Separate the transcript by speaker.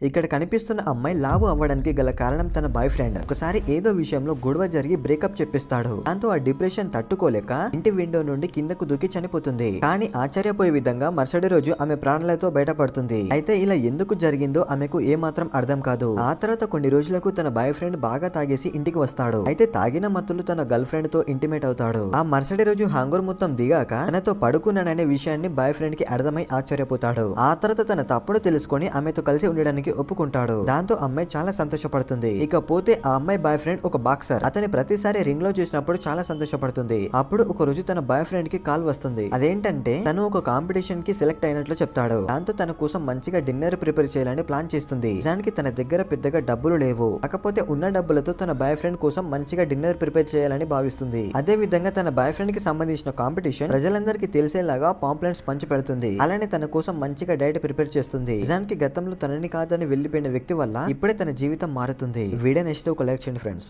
Speaker 1: ఇక్కడ కనిపిస్తున్న అమ్మాయి లావు అవ్వడానికి గల కారణం తన బాయ్ ఫ్రెండ్ ఒకసారి ఏదో విషయంలో గొడవ జరిగి బ్రేకప్ చెప్పిస్తాడు. దాంతో ఆ డిప్రెషన్ తట్టుకోలేక ఇంటి విండో నుండి కిందకు దూకి చనిపోతుంది. కానీ ఆశ్చర్యపోయే విధంగా మరుసటి రోజు ఆమె ప్రాణాలతో బయటపడుతుంది. అయితే ఇలా ఎందుకు జరిగిందో ఆమెకు ఏమాత్రం అర్థం కాదు. ఆ తర్వాత కొన్ని రోజులకు తన బాయ్ ఫ్రెండ్ బాగా తాగేసి ఇంటికి వస్తాడు. అయితే తాగిన మత్తులు తన గర్ల్ ఫ్రెండ్ తో ఇంటిమేట్ అవుతాడు. ఆ మరుసటి రోజు హ్యాంగర్ మొత్తం దిగాక తనతో పడుకున్నాననే విషయాన్ని బాయ్ ఫ్రెండ్ కి అర్థమై ఆశ్చర్యపోతాడు. ఆ తర్వాత తన తప్పును తెలుసుకొని ఆమెతో కలిసి ఉండడానికి ఒప్పుకుంటాడు. దాంతో అమ్మాయి చాలా సంతోషపడుతుంది. ఇకపోతే ఆ అమ్మాయి బాయ్ ఫ్రెండ్ ఒక బాక్సర్. అతని ప్రతిసారి రింగ్ లో చూసినప్పుడు చాలా సంతోషపడుతుంది. అప్పుడు ఒక రోజు తన బాయ్ ఫ్రెండ్ కి కాల్ వస్తుంది. అదేంటంటే తను ఒక కాంపిటీషన్ కి సెలెక్ట్ అయినట్లు చెప్తాడు. దాంతో తన కోసం మంచిగా డిన్నర్ ప్రిపేర్ చేయాలని ప్లాన్ చేస్తుంది. నిజానికి తన దగ్గర పెద్దగా డబ్బులు లేవు. కాకపోతే ఉన్న డబ్బులతో తన బాయ్ ఫ్రెండ్ కోసం మంచిగా డిన్నర్ ప్రిపేర్ చేయాలని భావిస్తుంది. అదే విధంగా తన బాయ్ ఫ్రెండ్ కి సంబంధించిన కాంపిటీషన్ ప్రజలందరికీ తెలిసేలాగా పాంప్లెట్స్ పంచి పెడుతుంది. అలానే తన కోసం మంచిగా డైట్ ప్రిపేర్ చేస్తుంది. నిజానికి గతంలో తనని కాదని వెళ్లిపోయిన వ్యక్తి వల్ల ఇప్పుడే తన జీవితం మారుతుంది. వీడియో నచ్చితే ఒక లైక్ చేయండి ఫ్రెండ్స్.